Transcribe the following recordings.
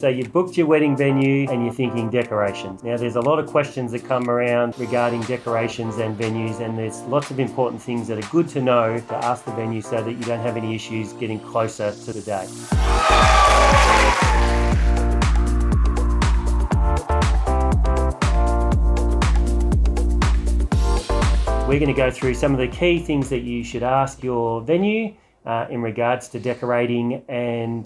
So you've booked your wedding venue and you're thinking decorations. Now there's a lot of questions that come around regarding decorations and venues, and there's lots of important things that are good to know to ask the venue so that you don't have any issues getting closer to the day. We're going to go through some of the key things that you should ask your venue in regards to decorating, and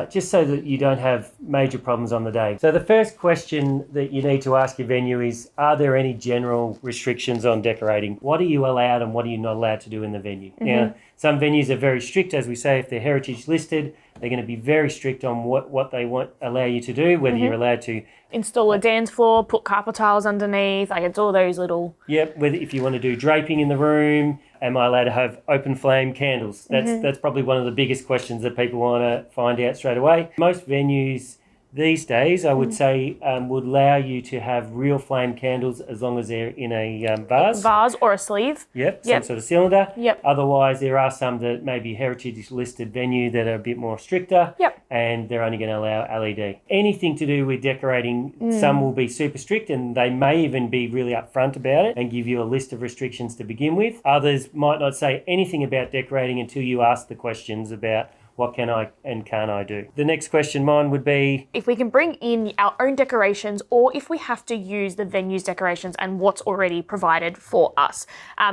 just so that you don't have major problems on the day. So the first question that you need to ask your venue is, are there any general restrictions on decorating? What are you allowed and what are you not allowed to do in the venue? Mm-hmm. Now, some venues are very strict, as we say, if they're heritage listed, they're going to be very strict on what they allow you to do, whether you're allowed to install a dance floor, put carpet tiles underneath, like it's all those little... Yep, whether if you want to do draping in the room, am I allowed to have open flame candles? That's probably one of the biggest questions that people want to find out straight away. Most venues these days, I would say, would allow you to have real flame candles as long as they're in a vase. Vase or a sleeve. Yep, some sort of cylinder. Yep. Otherwise, there are some that may be heritage listed venue that are a bit more stricter. Yep. And they're only going to allow LED. Anything to do with decorating, some will be super strict and they may even be really upfront about it and give you a list of restrictions to begin with. Others might not say anything about decorating until you ask the questions about what can I and can't I do. The next question, mine, would be... if we can bring in our own decorations or if we have to use the venue's decorations and what's already provided for us.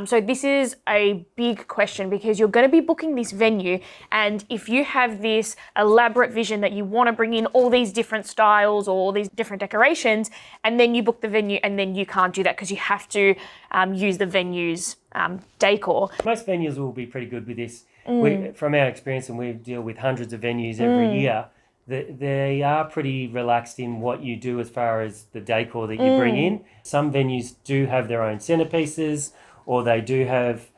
So this is a big question because you're going to be booking this venue, and if you have this elaborate vision that you want to bring in all these different styles or all these different decorations, and then you book the venue and then you can't do that because you have to use the venue's decor. Most venues will be pretty good with this. From our experience, and we deal with hundreds of venues every year, they are pretty relaxed in what you do as far as the decor that you bring in. Some venues do have their own centerpieces, or they do have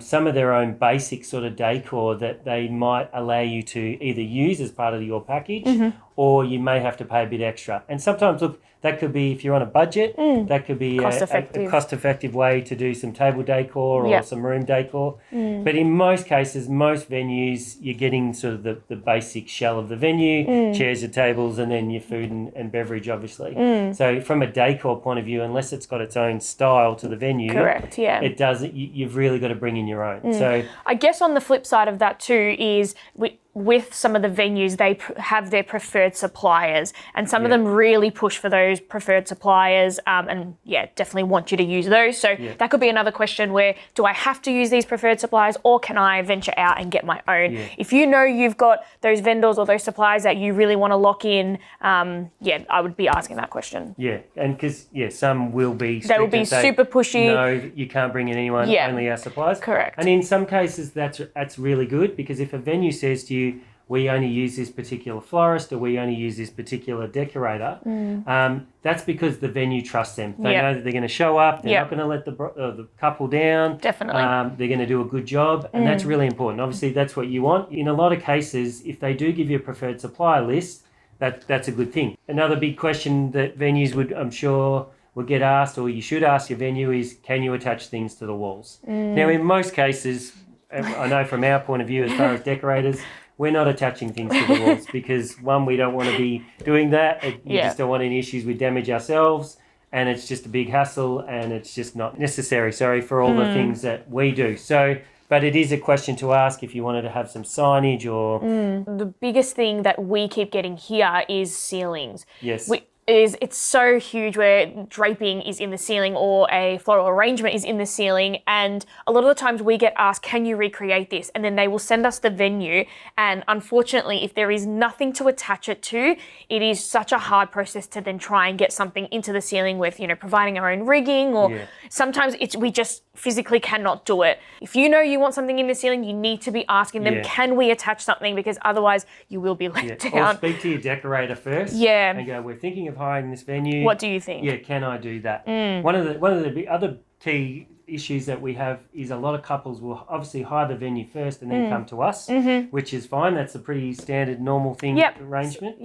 some of their own basic sort of decor that they might allow you to either use as part of your package, or you may have to pay a bit extra. And sometimes, look, that could be, if you're on a budget, that could be a cost-effective way to do some table decor or some room decor. But in most cases, most venues, you're getting sort of the basic shell of the venue, chairs and tables, and then your food and beverage, obviously. So from a decor point of view, unless it's got its own style to the venue, correct, yeah, it doesn't. You've really got to bring in your own. So I guess on the flip side of that too is with some of the venues, they have their preferred suppliers, and some of them really push for those preferred suppliers, and definitely want you to use those. So that could be another question where, do I have to use these preferred suppliers or can I venture out and get my own? If you know you've got those vendors or those suppliers that you really want to lock in, I would be asking that question. Yeah, and because, some will be strict. They will be super pushy. No, you can't bring in anyone, only our suppliers. Correct. And in some cases, that's really good, because if a venue says to you, we only use this particular florist or we only use this particular decorator, that's because the venue trusts them. They know that they're going to show up, they're not going to let the couple down. Definitely. They're going to do a good job, and that's really important. Obviously, that's what you want. In a lot of cases, if they do give you a preferred supplier list, that's a good thing. Another big question that venues would get asked, or you should ask your venue, is, can you attach things to the walls? Now, in most cases, I know from our point of view as far as decorators, we're not attaching things to the walls because, one, we don't want to be doing that. You just don't want any issues with damage ourselves, and it's just a big hassle, and it's just not necessary, for all the things that we do. So, but it is a question to ask if you wanted to have some signage or... The biggest thing that we keep getting here is ceilings. Yes. It's so huge where draping is in the ceiling or a floral arrangement is in the ceiling, and a lot of the times we get asked, can you recreate this? And then they will send us the venue, and unfortunately, if there is nothing to attach it to, it is such a hard process to then try and get something into the ceiling with, providing our own rigging, or sometimes we just physically cannot do it. If you know you want something in the ceiling, you need to be asking them, can we attach something? Because otherwise you will be let down. Or speak to your decorator first. And go, we're thinking of hiring this venue. What do you think? Yeah, can I do that? One of the other key issues that we have is a lot of couples will obviously hire the venue first and then come to us, which is fine. That's a pretty standard, normal thing, arrangement.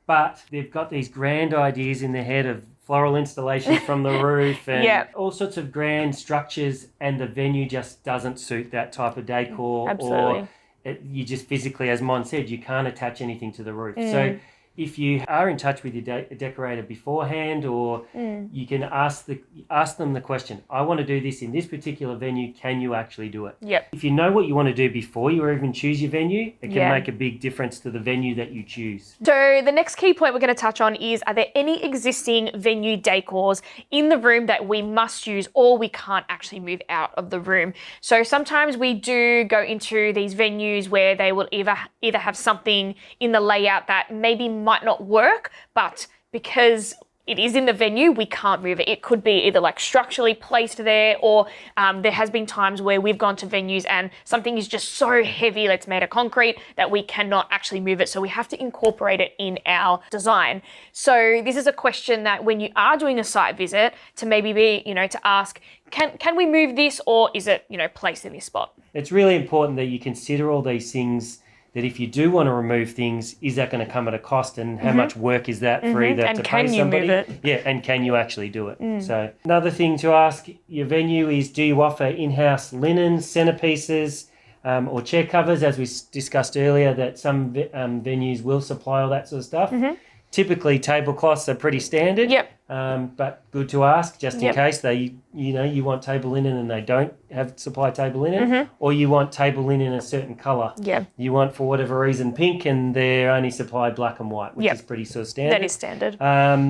But they've got these grand ideas in their head of floral installations from the roof and all sorts of grand structures, and the venue just doesn't suit that type of decor. Absolutely. Or you just physically, as Mon said, you can't attach anything to the roof. So if you are in touch with your decorator beforehand, or you can ask them the question, I want to do this in this particular venue, can you actually do it? Yep. If you know what you want to do before you even choose your venue, it can make a big difference to the venue that you choose. So the next key point we're going to touch on is, are there any existing venue decors in the room that we must use or we can't actually move out of the room? So sometimes we do go into these venues where they will either have something in the layout that maybe might not work, but because it is in the venue, we can't move it. It could be either like structurally placed there, or there has been times where we've gone to venues and something is just so heavy that's made of concrete that we cannot actually move it. So we have to incorporate it in our design. So this is a question that when you are doing a site visit, to maybe be, to ask, can we move this, or is it, placed in this spot? It's really important that you consider all these things, that if you do want to remove things, is that going to come at a cost, and how much work is that for either and to can pay you somebody? move it? Yeah, and can you actually do it? So another thing to ask your venue is, do you offer in-house linen, centerpieces, or chair covers? As we discussed earlier, that some venues will supply all that sort of stuff. Typically, tablecloths are pretty standard. Yep. But good to ask, just in case you want table linen and they don't have supply table linen, or you want table linen in a certain colour. Yeah. You want, for whatever reason, pink, and they're only supplied black and white, which is pretty sort of standard. That is standard.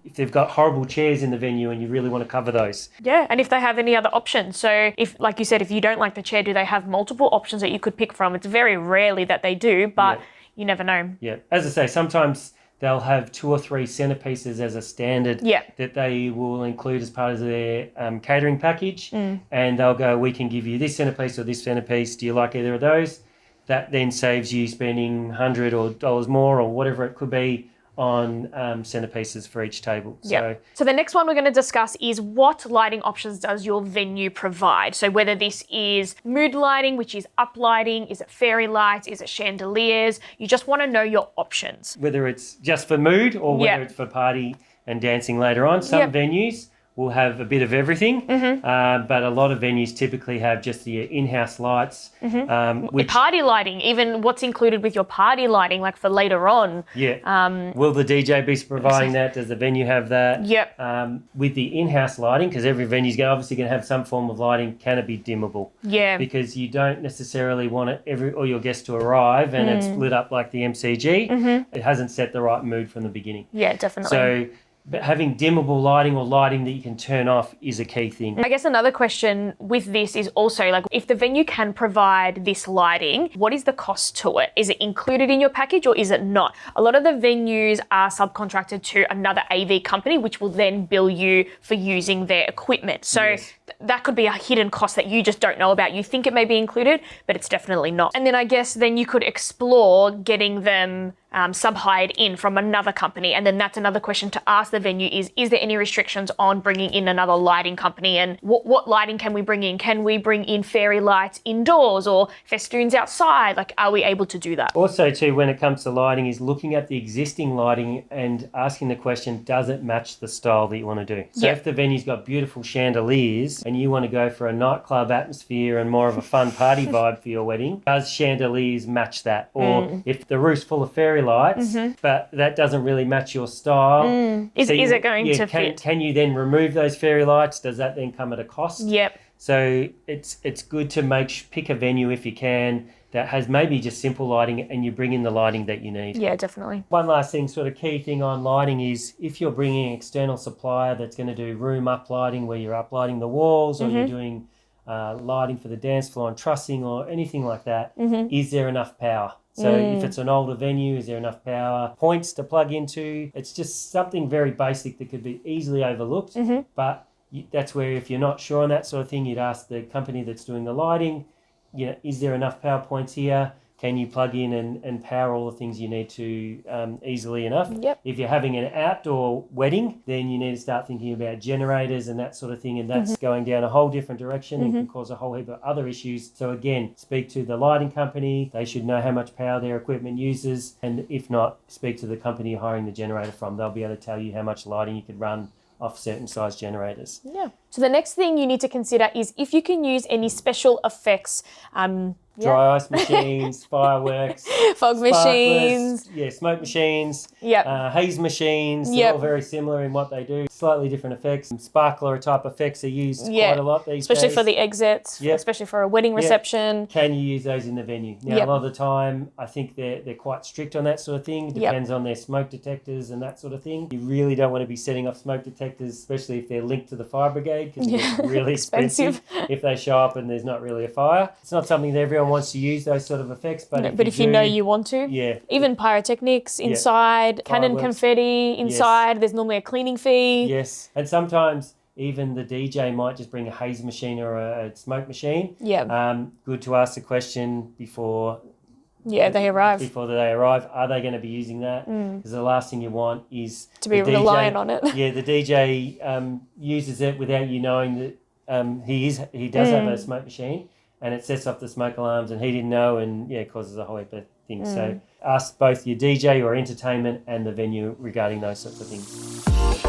If they've got horrible chairs in the venue and you really want to cover those. Yeah, and if they have any other options. So if, like you said, if you don't like the chair, do they have multiple options that you could pick from? It's very rarely that they do, but you never know. Yeah. As I say, sometimes they'll have 2 or 3 centerpieces as a standard that they will include as part of their catering package. And they'll go, we can give you this centerpiece or this centerpiece. Do you like either of those? That then saves you spending $100 or dollars more or whatever it could be on centerpieces for each table. So the next one we're going to discuss is, what lighting options does your venue provide? So whether this is mood lighting, which is up lighting, is it fairy lights, is it chandeliers? You just want to know your options. Whether it's just for mood or whether it's for party and dancing later on. Some venues will have a bit of everything, but a lot of venues typically have just the in-house lights. Party lighting, even what's included with your party lighting, like for later on. Will the DJ be providing that? Does the venue have that? With the in-house lighting, because every venue's obviously going to have some form of lighting, can it be dimmable? Because you don't necessarily want all your guests to arrive and it's lit up like the MCG. It hasn't set the right mood from the beginning. Yeah, definitely. So, but having dimmable lighting or lighting that you can turn off is a key thing. I guess another question with this is also, like, if the venue can provide this lighting, what is the cost to it? Is it included in your package or is it not? A lot of the venues are subcontracted to another AV company, which will then bill you for using their equipment. So that could be a hidden cost that you just don't know about. You think it may be included, but it's definitely not. And then I guess then you could explore getting them sub-hired in from another company. And then that's another question to ask the venue is there any restrictions on bringing in another lighting company? And what lighting can we bring in? Can we bring in fairy lights indoors or festoons outside? Like, are we able to do that? Also too, when it comes to lighting, is looking at the existing lighting and asking the question, does it match the style that you want to do? So if the venue's got beautiful chandeliers and you want to go for a nightclub atmosphere and more of a fun party vibe for your wedding, does chandeliers match that? Or if the roof's full of fairy lights, but that doesn't really match your style. Is it going to fit? Can you then remove those fairy lights? Does that then come at a cost? So it's good to pick a venue if you can that has maybe just simple lighting and you bring in the lighting that you need. Yeah, definitely. One last thing, sort of key thing on lighting is if you're bringing an external supplier that's going to do room up lighting where you're up lighting the walls or you're doing lighting for the dance floor and trussing or anything like that, is there enough power? So if it's an older venue, is there enough power points to plug into? It's just something very basic that could be easily overlooked. But that's where, if you're not sure on that sort of thing, you'd ask the company that's doing the lighting, is there enough power points here? Can you plug in and power all the things you need to easily enough? If you're having an outdoor wedding, then you need to start thinking about generators and that sort of thing, and that's going down a whole different direction and can cause a whole heap of other issues. So again, speak to the lighting company. They should know how much power their equipment uses, and if not, speak to the company you're hiring the generator from. They'll be able to tell you how much lighting you could run off certain size generators. So the next thing you need to consider is if you can use any special effects, dry ice machines, fireworks, fog machines. Yeah, smoke machines, Yep. haze machines. They're Yep. all very similar in what they do. Slightly different effects. Sparkler type effects are used Yeah. quite a lot these Especially days. for the exits, Yep. especially for a wedding reception. Can you use those in the venue? Now, Yep. a lot of the time, I think they're quite strict on that sort of thing. It depends on their smoke detectors and that sort of thing. You really don't want to be setting up smoke detectors, especially if they're linked to the fire brigade, because it's really expensive if they show up and there's not really a fire. It's not something that everyone wants to use, those sort of effects. But if you know you want to. Yeah. Even pyrotechnics inside, cannon Fireworks. confetti inside. There's normally a cleaning fee. Yes. And sometimes even the DJ might just bring a haze machine or a smoke machine. Yeah. Good to ask the question before they arrive. Before they arrive, are they going to be using that? Because the last thing you want is to be reliant on it. Yeah, the DJ uses it without you knowing that he does have a smoke machine, and it sets off the smoke alarms, and he didn't know, and causes a whole heap of things. So ask both your DJ or entertainment and the venue regarding those sorts of things.